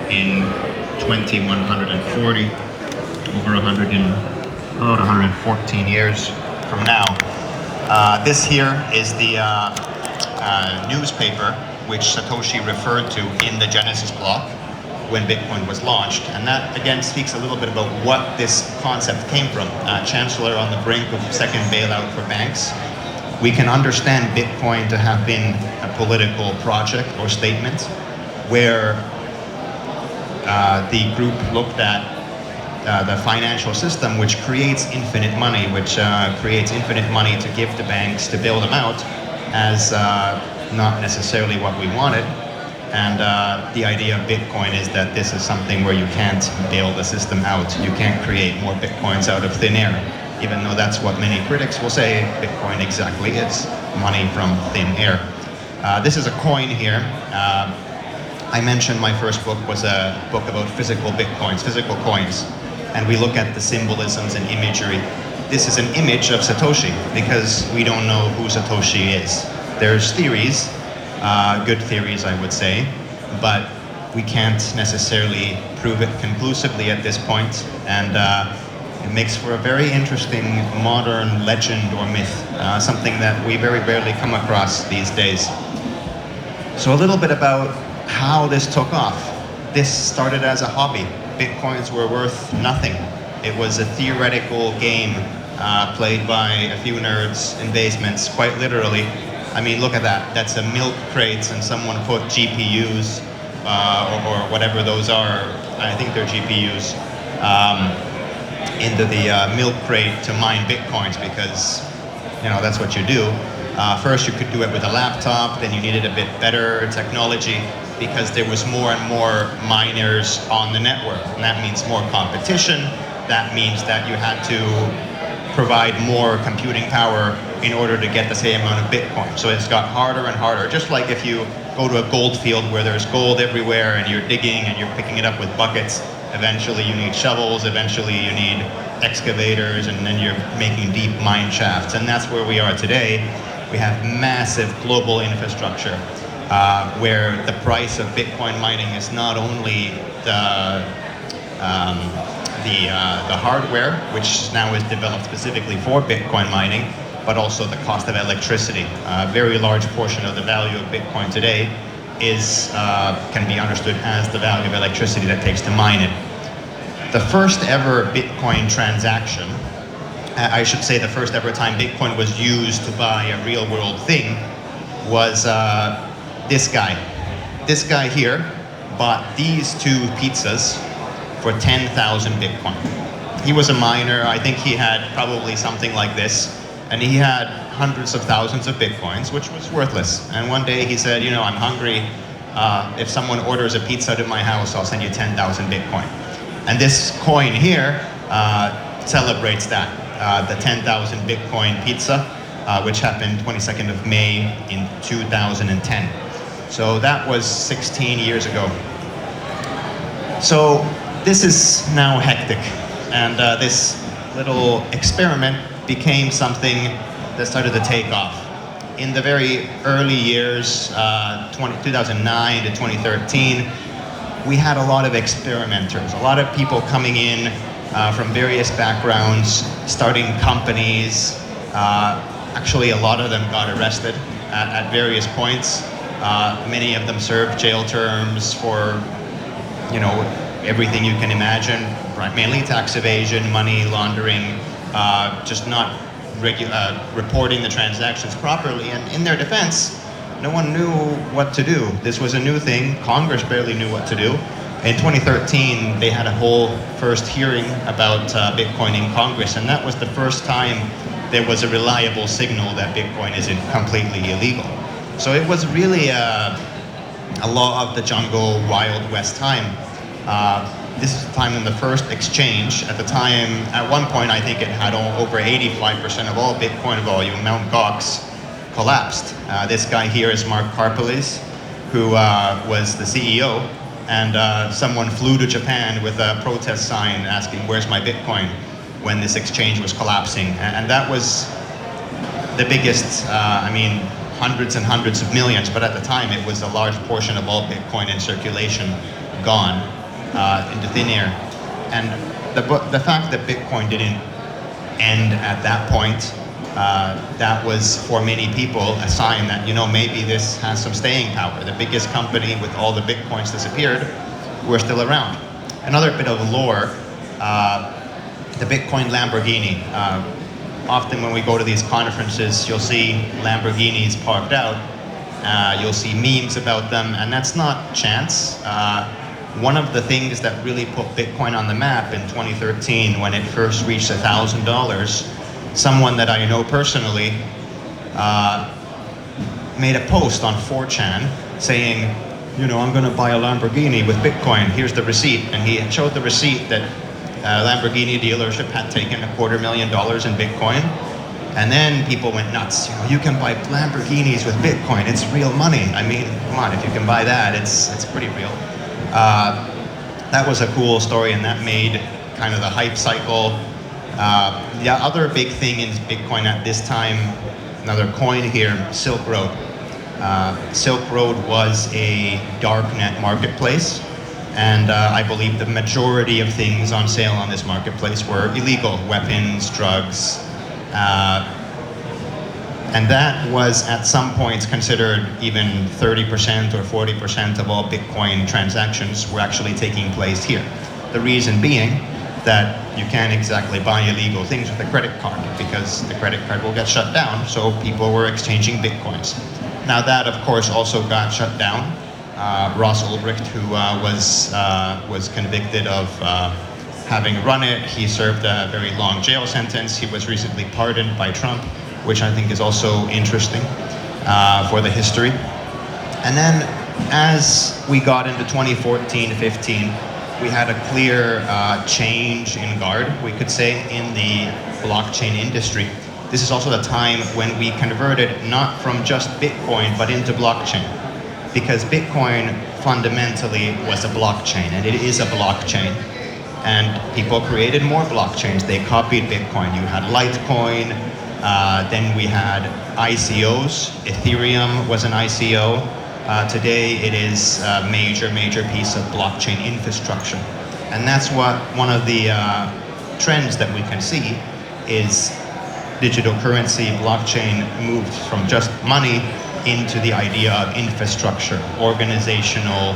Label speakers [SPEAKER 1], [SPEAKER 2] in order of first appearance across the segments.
[SPEAKER 1] in 2140, over 100 and about 114 years from now. This here is the newspaper which Satoshi referred to in the Genesis block when Bitcoin was launched. And that, again, speaks a little bit about what this concept came from. Chancellor on the brink of second bailout for banks. We can understand Bitcoin to have been a political project or statement where the group looked at the financial system, which creates infinite money, to give to banks to bail them out, as not necessarily what we wanted. And the idea of Bitcoin is that this is something where you can't bail the system out. You can't create more Bitcoins out of thin air, even though that's what many critics will say Bitcoin exactly is, money from thin air. This is a coin here. I mentioned my first book was a book about physical Bitcoins, physical coins. And we look at the symbolisms and imagery. This is an image of Satoshi because we don't know who Satoshi is. There's theories, good theories I would say, but we can't necessarily prove it conclusively at this point. And it makes for a very interesting modern legend or myth, something that we very rarely come across these days. So a little bit about how this took off. This started as a hobby. Bitcoins were worth nothing. It was a theoretical game played by a few nerds in basements, quite literally. I mean, look at that. That's a milk crate, and someone put GPUs or whatever those are. I think they're GPUs into the milk crate to mine Bitcoins because, you know, that's what you do. First, you could do it with a laptop. Then you needed a bit better technology, because there was more and more miners on the network. And that means more competition. That means that you had to provide more computing power in order to get the same amount of Bitcoin. So it's got harder and harder. Just like if you go to a gold field where there's gold everywhere and you're digging and you're picking it up with buckets, eventually you need shovels, eventually you need excavators, and then you're making deep mine shafts. And that's where we are today. We have massive global infrastructure. Where the price of Bitcoin mining is not only the hardware, which now is developed specifically for Bitcoin mining, but also the cost of electricity. A very large portion of the value of Bitcoin today can be understood as the value of electricity that it takes to mine it. The first ever Bitcoin transaction, I should say the first ever time Bitcoin was used to buy a real world thing, was this guy. This guy here bought these two pizzas for 10,000 Bitcoin. He was a miner. I think he had probably something like this. And he had hundreds of thousands of Bitcoins, which was worthless. And one day he said, you know, I'm hungry. If someone orders a pizza to my house, I'll send you 10,000 Bitcoin. And this coin here celebrates that, the 10,000 Bitcoin pizza, which happened 22nd of May in 2010. So that was 16 years ago. So this is now hectic, and this little experiment became something that started to take off. In the very early years, 2009 to 2013, we had a lot of experimenters, a lot of people coming in from various backgrounds, starting companies. Actually, a lot of them got arrested at various points. Many of them served jail terms for, you know, everything you can imagine, right? Mainly tax evasion, money laundering, just not reporting the transactions properly. And in their defense, no one knew what to do. This was a new thing. Congress barely knew what to do. In 2013, they had a whole first hearing about Bitcoin in Congress, and that was the first time there was a reliable signal that Bitcoin isn't completely illegal. So it was really a law of the jungle, Wild West time. This is the time when the first exchange, at the time, at one point I think it had over 85% of all Bitcoin volume, Mt. Gox, collapsed. This guy here is Mark Karpeles, who was the CEO, and someone flew to Japan with a protest sign asking, where's my Bitcoin, when this exchange was collapsing. And that was the biggest, I mean, hundreds and hundreds of millions, but at the time it was a large portion of all Bitcoin in circulation gone. into thin air. And the fact that Bitcoin didn't end at that point, that was for many people a sign that, maybe this has some staying power. The biggest company with all the Bitcoins disappeared, we're still around. Another bit of lore, the Bitcoin Lamborghini. Often when we go to these conferences, you'll see Lamborghinis parked out. You'll see memes about them, and that's not chance. One of the things that really put Bitcoin on the map in 2013, when it first reached $1,000, someone that I know personally made a post on 4chan saying, I'm going to buy a Lamborghini with Bitcoin. Here's the receipt. And he showed the receipt that Lamborghini dealership had taken $250,000 in Bitcoin. And then people went nuts. You can buy Lamborghinis with Bitcoin. It's real money. I mean, come on, if you can buy that, it's pretty real. That was a cool story, and that made kind of the hype cycle. The other big thing in Bitcoin at this time, another coin here, Silk Road. Silk Road was a darknet marketplace, and I believe the majority of things on sale on this marketplace were illegal: weapons, drugs, and that was at some points considered even 30% or 40% of all Bitcoin transactions were actually taking place here. The reason being that you can't exactly buy illegal things with a credit card, because the credit card will get shut down, so people were exchanging Bitcoins. Now that, of course, also got shut down. Ross Ulbricht, who was convicted of having run it, he served a very long jail sentence. He was recently pardoned by Trump, which I think is also interesting for the history. And then as we got into 2014-15, we had a clear change in guard, we could say, in the blockchain industry. This is also the time when we converted not from just Bitcoin, but into blockchain. Because Bitcoin fundamentally was a blockchain, and it is a blockchain. And people created more blockchains. They copied Bitcoin. You had Litecoin, then we had ICOs. Ethereum was an ICO. Today it is a major piece of blockchain infrastructure. And that's what one of the trends that we can see is digital currency, blockchain moved from just money into the idea of infrastructure, organizational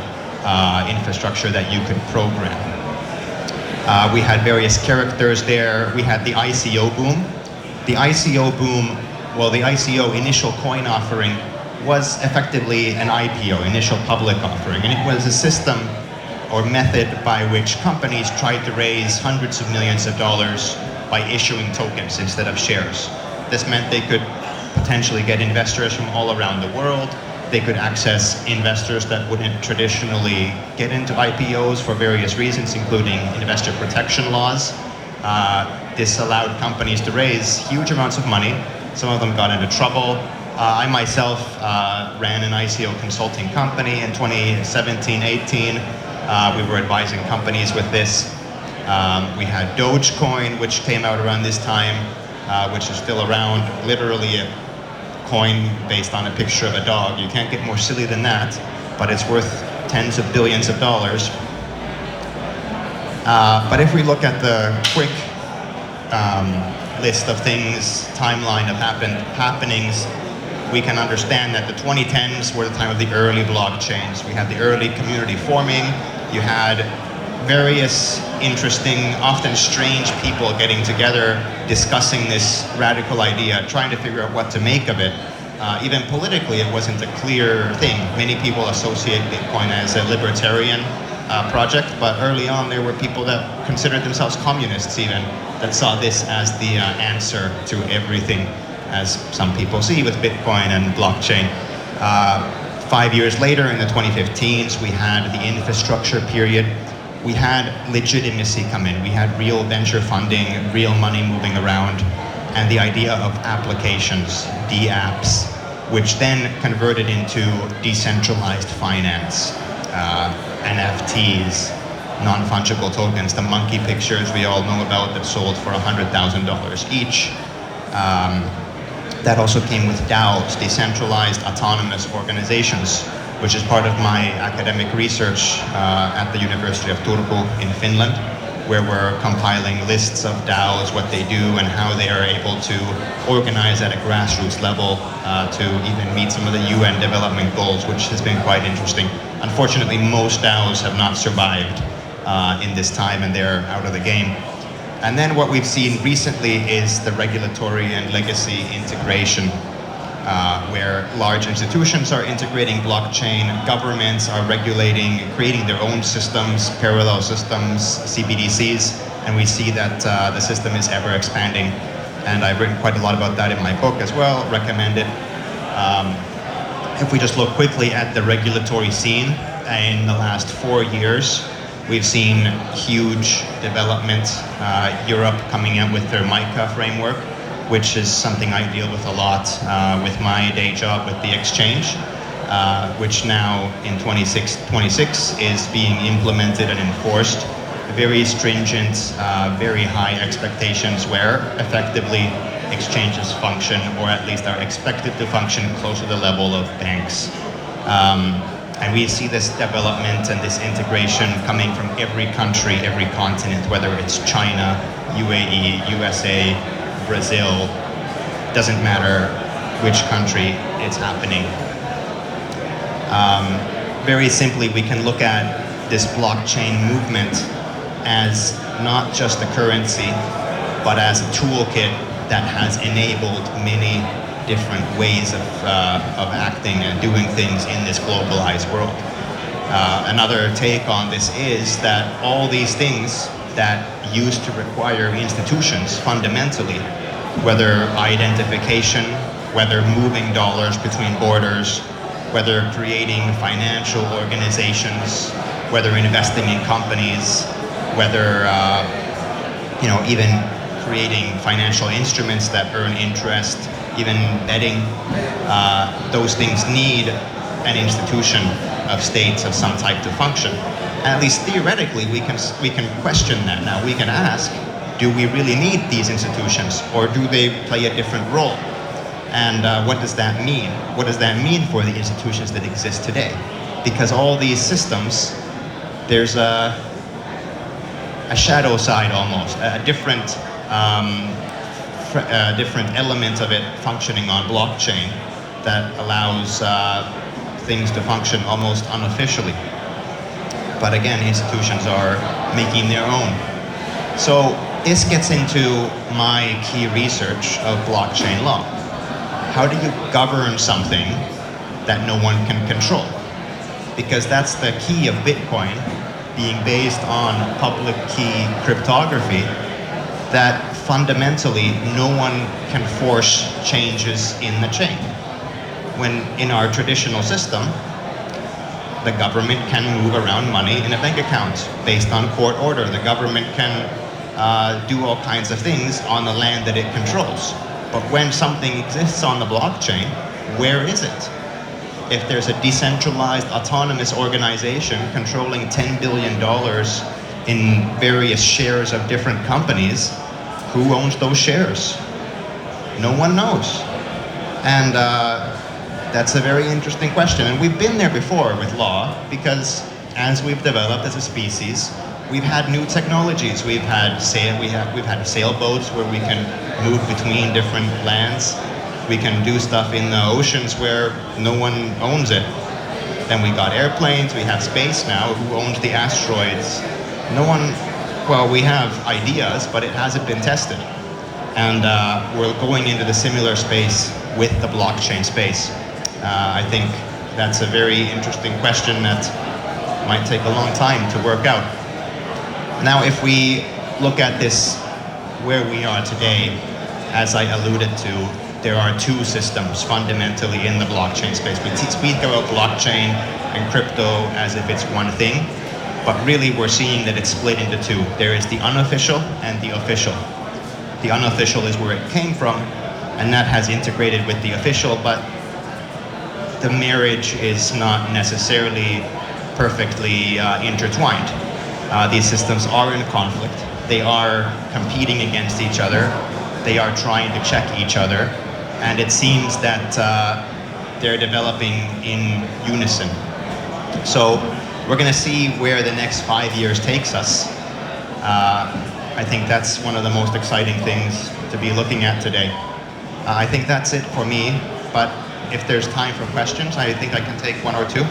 [SPEAKER 1] infrastructure that you could program. We had various characters there. We had the ICO boom. The ICO boom, the ICO, initial coin offering, was effectively an IPO, initial public offering, and it was a system or method by which companies tried to raise hundreds of millions of dollars by issuing tokens instead of shares. This meant they could potentially get investors from all around the world. They could access investors that wouldn't traditionally get into IPOs for various reasons, including investor protection laws. This allowed companies to raise huge amounts of money. Some of them got into trouble. I myself ran an ICO consulting company in 2017-18. We were advising companies with this. We had Dogecoin, which came out around this time, which is still around, literally a coin based on a picture of a dog. You can't get more silly than that, but it's worth tens of billions of dollars. But if we look at the quick list of things, timeline of happenings, we can understand that the 2010s were the time of the early blockchains. We had the early community forming. You had various interesting, often strange people getting together, discussing this radical idea, trying to figure out what to make of it. Even politically, it wasn't a clear thing. Many people associate Bitcoin as a libertarian project, but early on there were people that considered themselves communists even, that saw this as the answer to everything, as some people see with Bitcoin and blockchain. 5 years later, in the 2015s, we had the infrastructure period. We had legitimacy come in. We had real venture funding, real money moving around, and the idea of applications, DApps, which then converted into decentralized finance, NFTs, non-fungible tokens, the monkey pictures we all know about that sold for $100,000 each. That also came with DAOs, decentralized autonomous organizations, which is part of my academic research at the University of Turku in Finland, where we're compiling lists of DAOs, what they do, and how they are able to organize at a grassroots level to even meet some of the UN development goals, which has been quite interesting. Unfortunately, most DAOs have not survived in this time, and they're out of the game. And then what we've seen recently is the regulatory and legacy integration, where large institutions are integrating blockchain, governments are regulating, creating their own systems, parallel systems, CBDCs, and we see that the system is ever expanding. And I've written quite a lot about that in my book as well, recommend it. If we just look quickly at the regulatory scene, in the last 4 years, we've seen huge development. Europe coming out with their MiCA framework, which is something I deal with a lot with my day job with the exchange, which now in 26 is being implemented and enforced. Very stringent, very high expectations where effectively exchanges function, or at least are expected to function close to the level of banks. And we see this development and this integration coming from every country, every continent, whether it's China, UAE, USA, Brazil, doesn't matter which country it's happening. Very simply, we can look at this blockchain movement as not just a currency, but as a toolkit that has enabled many different ways of acting and doing things in this globalized world. Another take on this is that all these things that used to require institutions fundamentally, whether identification, whether moving dollars between borders, whether creating financial organizations, whether investing in companies, whether even creating financial instruments that earn interest, even betting, those things need an institution of states of some type to function. And at least theoretically, we can question that. Now we can ask, do we really need these institutions, or do they play a different role? And what does that mean? What does that mean for the institutions that exist today? Because all these systems, there's a shadow side almost, a different element of it functioning on blockchain that allows things to function almost unofficially. But again, institutions are making their own. So this gets into my key research of blockchain law. How do you govern something that no one can control? Because that's the key of Bitcoin, being based on public key cryptography, that fundamentally no one can force changes in the chain. When in our traditional system, the government can move around money in a bank account based on court order. The government can do all kinds of things on the land that it controls. But when something exists on the blockchain, where is it? If there's a decentralized autonomous organization controlling $10 billion in various shares of different companies, who owns those shares? No one knows. And that's a very interesting question. And we've been there before with law, because as we've developed as a species, we've had new technologies. We've had sailboats where we can move between different lands. We can do stuff in the oceans where no one owns it. Then we got airplanes, we have space now. Who owns the asteroids? No one, well, we have ideas, but it hasn't been tested. And we're going into the similar space with the blockchain space. I think that's a very interesting question that might take a long time to work out. Now, if we look at this, where we are today, as I alluded to, there are two systems fundamentally in the blockchain space. We speak about blockchain and crypto as if it's one thing, but really we're seeing that it's split into two. There is the unofficial and the official. The unofficial is where it came from, and that has integrated with the official, but the marriage is not necessarily perfectly intertwined. These systems are in conflict. They are competing against each other. They are trying to check each other. And it seems that they're developing in unison. So we're going to see where the next 5 years takes us. I think that's one of the most exciting things to be looking at today. I think that's it for me, but if there's time for questions, I think I can take one or two.